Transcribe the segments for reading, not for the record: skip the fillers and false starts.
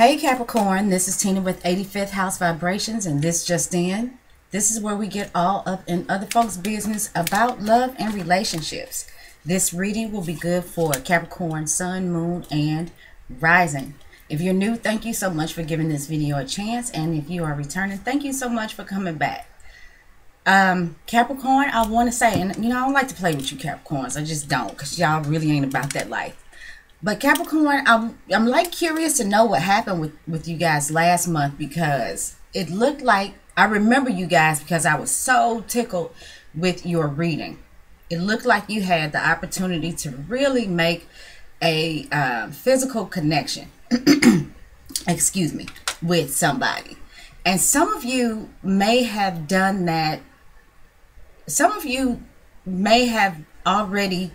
Hey Capricorn, this is Tina with 85th House Vibrations, and this just in. This is where we get all up in other folks' business about love and relationships. This reading will be good for Capricorn, Sun, Moon, and Rising. If you're new, thank you so much for giving this video a chance, and if you are returning, thank you so much for coming back. Capricorn, I want to say, and I don't like to play with you Capricorns, I just don't, because y'all really ain't about that life. But Capricorn, I'm like curious to know what happened with you guys last month, because it looked like, I remember you guys because I was so tickled with your reading. It looked like you had the opportunity to really make a physical connection, excuse me, with somebody. And some of you may have done that. Some of you may have already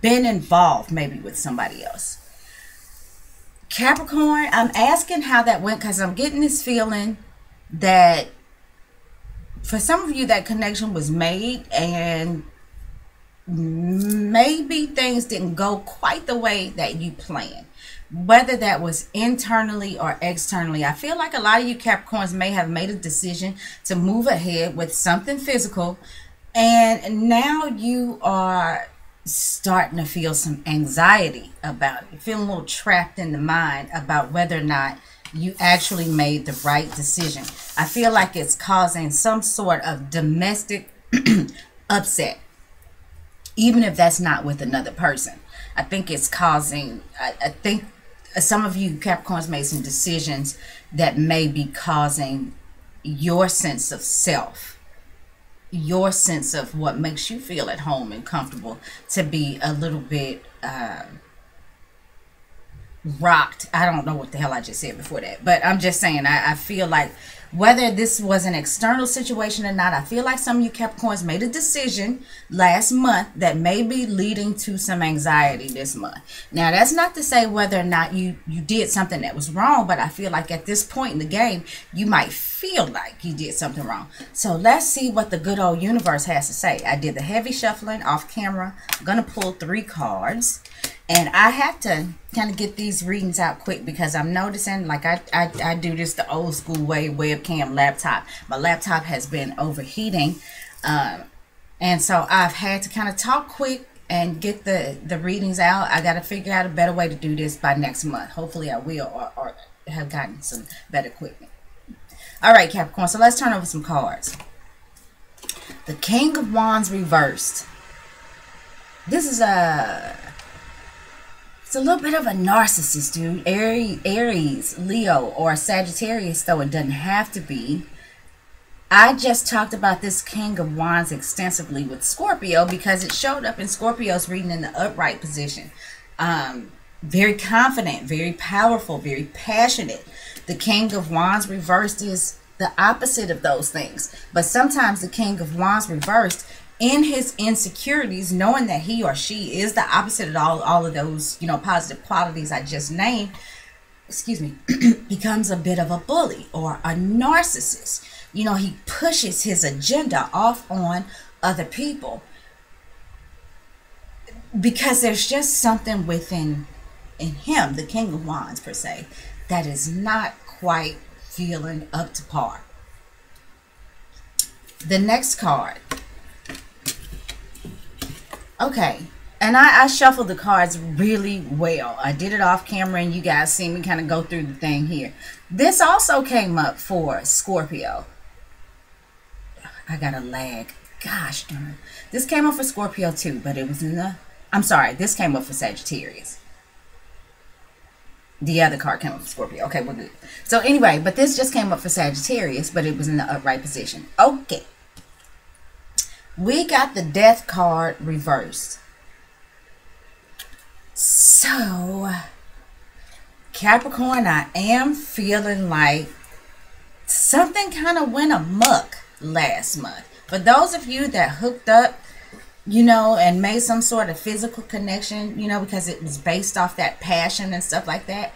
been involved maybe with somebody else. Capricorn, I'm asking how that went because I'm getting this feeling that for some of you that connection was made and maybe things didn't go quite the way that you planned, whether that was internally or externally. I feel like a lot of you Capricorns may have made a decision to move ahead with something physical, and now you are starting to feel some anxiety about it. You feel a little trapped in the mind about whether or not you actually made the right decision. I feel like it's causing some sort of domestic upset, even if that's not with another person. I think it's causing, I think some of you Capricorns made some decisions that may be causing your sense of self, your sense of what makes you feel at home and comfortable, to be a little bit rocked. I don't know what the hell I just said before that, but I'm just saying I feel like whether this was an external situation or not, I feel like some of you Capricorns made a decision last month that may be leading to some anxiety this month. Now, that's not to say whether or not you did something that was wrong, but I feel like at this point in the game, you might feel like you did something wrong. So let's see what the good old universe has to say. I did the heavy shuffling off camera. I'm going to pull 3 cards. And I have to kind of get these readings out quick because I'm noticing, like I do this the old school way, webcam laptop. My laptop has been overheating. And so I've had to kind of talk quick and get the readings out. I got to figure out a better way to do this by next month. Hopefully I will, or have gotten some better equipment. All right, Capricorn, so let's turn over some cards. The King of Wands reversed. This is it's a little bit of a narcissist, dude. Aries, Leo, or Sagittarius, though it doesn't have to be. I just talked about this King of Wands extensively with Scorpio because it showed up in Scorpio's reading in the upright position. Very confident, very powerful, very passionate. The King of Wands reversed is the opposite of those things. But sometimes the King of Wands reversed, in his insecurities, knowing that he or she is the opposite of all of those, positive qualities I just named, excuse me, becomes a bit of a bully or a narcissist. He pushes his agenda off on other people because there's just something within him, the King of Wands per se, that is not quite feeling up to par. The next card. Okay, and I shuffled the cards really well. I did it off camera, and you guys see me kind of go through the thing here. This also came up for Scorpio. I got a lag. Gosh darn. This came up for Scorpio too, but it was in the... I'm sorry, this came up for Sagittarius. The other card came up for Scorpio. Okay, we're good. So anyway, but this just came up for Sagittarius, but it was in the upright position. Okay. We got the Death card reversed. So, Capricorn, I am feeling like something kind of went amok last month. For those of you that hooked up, and made some sort of physical connection, because it was based off that passion and stuff like that,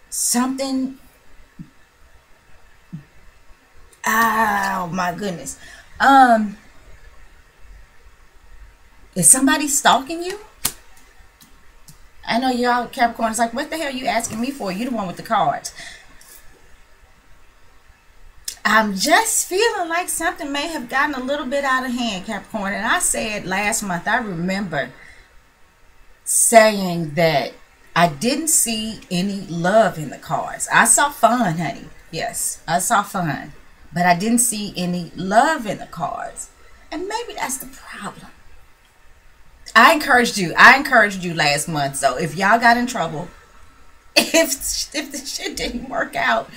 something, oh my goodness, is somebody stalking you? I know y'all Capricorn is like, what the hell are you asking me for? You the one with the cards. I'm just feeling like something may have gotten a little bit out of hand, Capricorn. And I said last month, I remember saying that I didn't see any love in the cards. I saw fun, honey. Yes, I saw fun. But I didn't see any love in the cards. And maybe that's the problem. I encouraged you last month. So if y'all got in trouble, if the shit didn't work out,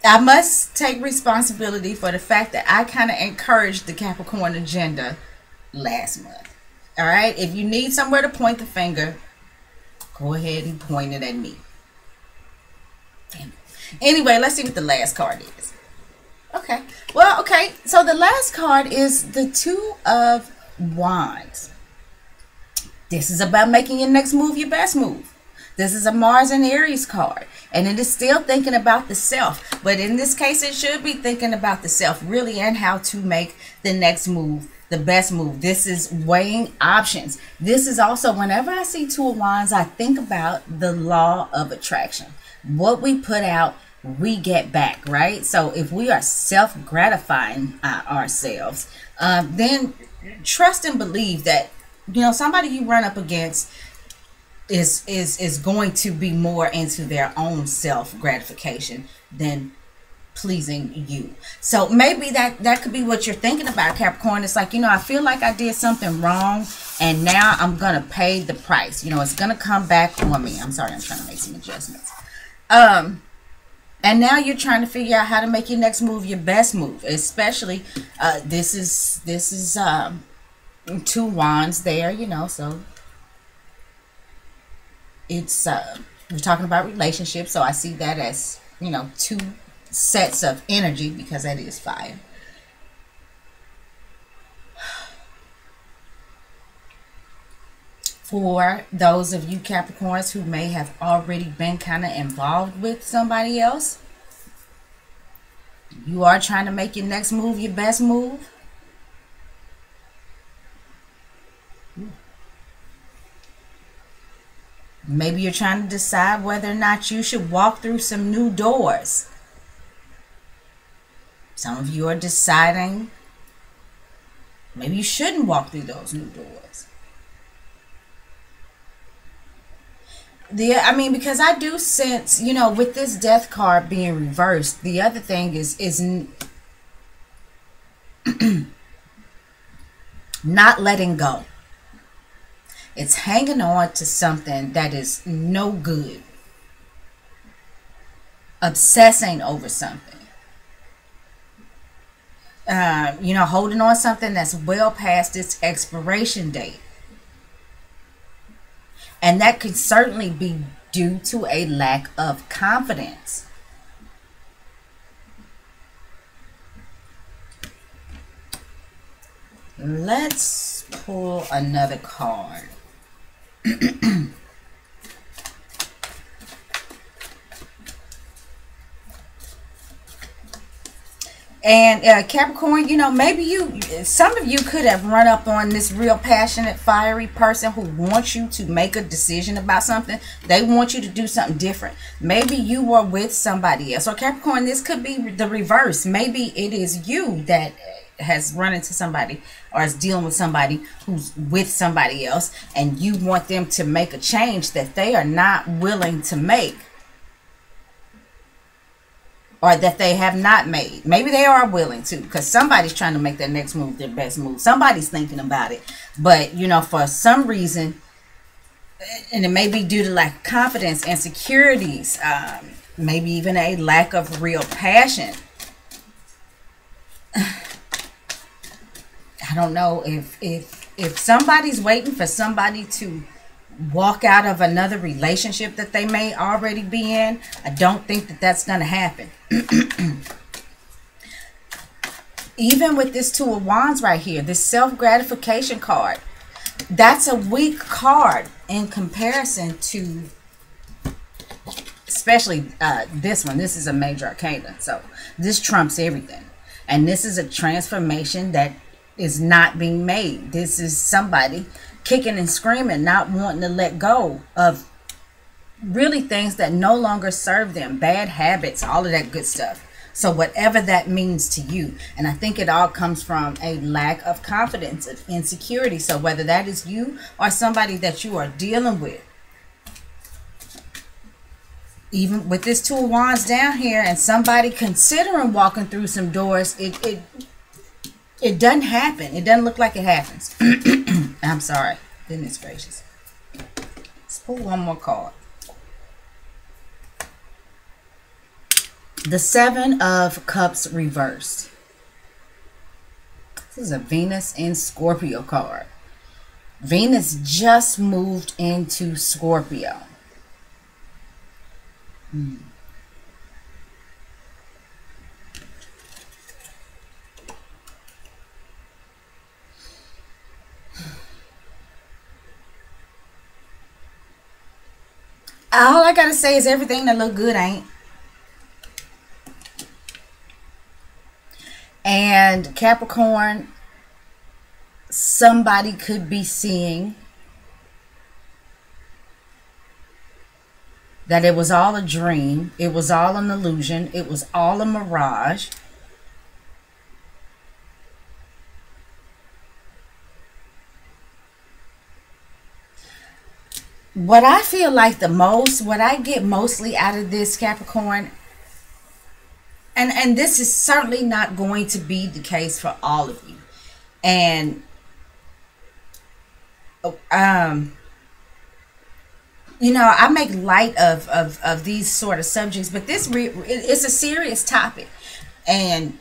I must take responsibility for the fact that I kind of encouraged the Capricorn agenda last month. All right? If you need somewhere to point the finger, go ahead and point it at me. Anyway, let's see what the last card is. Okay. Well, okay. So the last card is the Two of Wands. This is about making your next move your best move. This is a Mars and Aries card. And it is still thinking about the self. But in this case, it should be thinking about the self, really, and how to make the next move the best move. This is weighing options. This is also, whenever I see Two of Wands, I think about the law of attraction. What we put out, we get back, right? So if we are self-gratifying ourselves, then trust and believe that, you know, somebody you run up against is going to be more into their own self-gratification than pleasing you. So maybe that could be what you're thinking about, Capricorn. It's like, you know, I feel like I did something wrong and now I'm gonna pay the price. You know, it's gonna come back on me. I'm sorry, I'm trying to make some adjustments. And now you're trying to figure out how to make your next move your best move. Especially this is Two Wands there, you know, so it's we're talking about relationships, so I see that as, you know, two sets of energy because that is fire. For those of you Capricorns who may have already been kind of involved with somebody else, you are trying to make your next move your best move. Maybe you're trying to decide whether or not you should walk through some new doors. Some of you are deciding maybe you shouldn't walk through those new doors. I mean, because I do sense, you know, with this Death card being reversed, the other thing is not letting go. It's hanging on to something that is no good. Obsessing over something. You know, holding on something that's well past its expiration date. And that could certainly be due to a lack of confidence. Let's pull another card. And Capricorn, you know, maybe some of you could have run up on this real passionate, fiery person who wants you to make a decision about something. They want you to do something different. Maybe you were with somebody else. Or Capricorn, this could be the reverse. Maybe it is you that has run into somebody or is dealing with somebody who's with somebody else, and you want them to make a change that they are not willing to make, or that they have not made. Maybe they are willing to, because somebody's trying to make their next move their best move. Somebody's thinking about it, but you know, for some reason, and it may be due to lack of confidence, insecurities, maybe even a lack of real passion. I don't know if somebody's waiting for somebody to walk out of another relationship that they may already be in. I don't think that that's going to happen. Even with this Two of Wands right here, this self-gratification card, that's a weak card in comparison to, especially this one. This is a major arcana, so this trumps everything. And this is a transformation that is not being made. This is somebody kicking and screaming, not wanting to let go of really things that no longer serve them, bad habits, all of that good stuff. So whatever that means to you, and I think it all comes from a lack of confidence, of insecurity. So whether that is you or somebody that you are dealing with, even with this Two of Wands down here and somebody considering walking through some doors, it doesn't happen. It doesn't look like it happens. I'm sorry. Goodness gracious. Let's pull one more card. The Seven of Cups reversed. This is a Venus in Scorpio card. Venus just moved into Scorpio. All I gotta say is everything that look good ain't. And Capricorn, somebody could be seeing that it was all a dream, it was all an illusion, it was all a mirage. What I feel like the most, what I get mostly out of this, Capricorn, and this is certainly not going to be the case for all of you. And you know, I make light of these sort of subjects, but it's a serious topic, and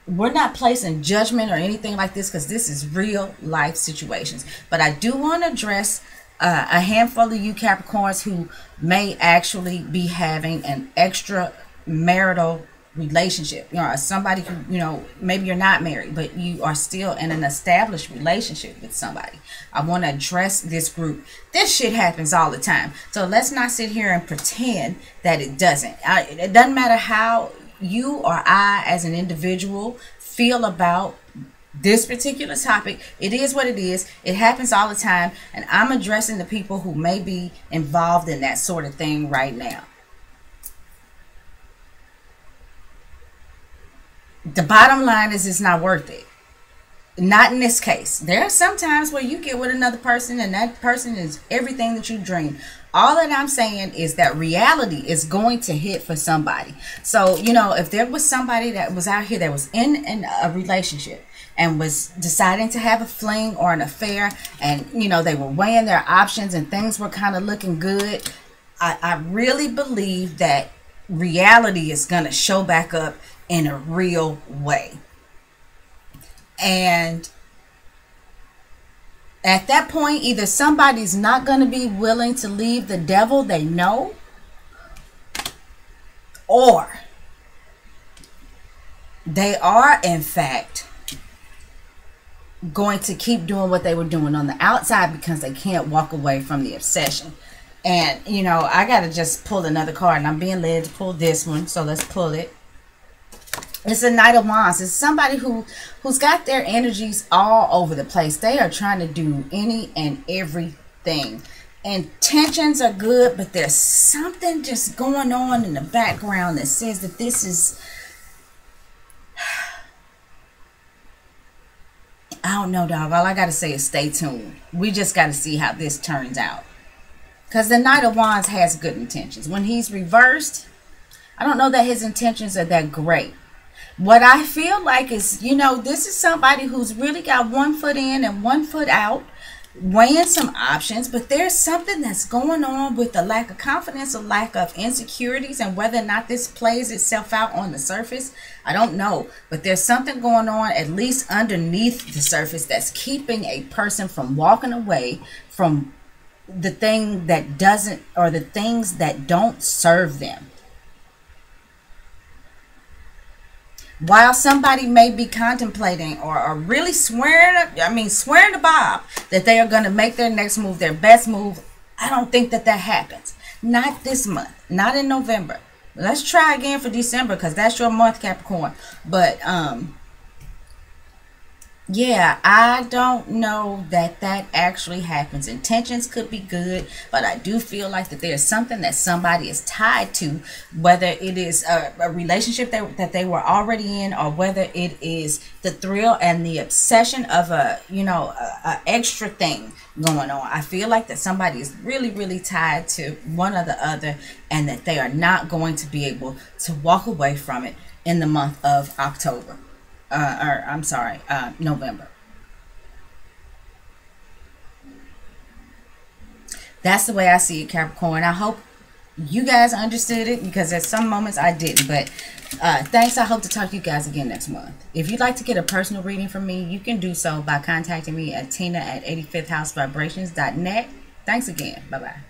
we're not placing judgment or anything like this, because this is real life situations. But I do want to address a handful of you Capricorns who may actually be having an extramarital relationship. You know, somebody who, you know, maybe you're not married, but you are still in an established relationship with somebody. I want to address this group. This shit happens all the time. So let's not sit here and pretend that it doesn't. It doesn't matter how you or I as an individual feel about this particular topic. It is what it is. It happens all the time. And I'm addressing the people who may be involved in that sort of thing right now. The bottom line is it's not worth it. Not in this case. There are some times where you get with another person and that person is everything that you dream. All that I'm saying is that reality is going to hit for somebody. So, you know, if there was somebody that was out here that was in a relationship and was deciding to have a fling or an affair, and, you know, they were weighing their options and things were kind of looking good, I really believe that reality is going to show back up in a real way. And at that point, either somebody's not going to be willing to leave the devil they know, or they are in fact going to keep doing what they were doing on the outside because they can't walk away from the obsession. And, you know, I got to just pull another card, and I'm being led to pull this one. So let's pull it. It's a Knight of Wands. It's somebody who's got their energies all over the place. They are trying to do any and everything. Intentions are good, but there's something just going on in the background that says that this is, I don't know, dog. All I got to say is stay tuned. We just got to see how this turns out. Because the Knight of Wands has good intentions. When he's reversed, I don't know that his intentions are that great. What I feel like is, you know, this is somebody who's really got one foot in and one foot out, weighing some options, but there's something that's going on with the lack of confidence, a lack of insecurities, and whether or not this plays itself out on the surface, I don't know. But there's something going on, at least underneath the surface, that's keeping a person from walking away from the thing that doesn't, or the things that don't serve them. While somebody may be contemplating or really swearing to Bob that they are going to make their next move, their best move, I don't think that happens. Not this month. Not in November. Let's try again for December, because that's your month, Capricorn. But Yeah, I don't know that that actually happens. Intentions could be good, but I do feel like that there's something that somebody is tied to, whether it is a relationship that they were already in, or whether it is the thrill and the obsession of a extra thing going on. I feel like that somebody is really, really tied to one or the other, and that they are not going to be able to walk away from it in the month of October. Or I'm sorry, November. That's the way I see it, Capricorn. I hope you guys understood it, because at some moments I didn't. But thanks. I hope to talk to you guys again next month. If you'd like to get a personal reading from me, you can do so by contacting me at tina@85thHouseVibrations.net. Thanks again. Bye bye.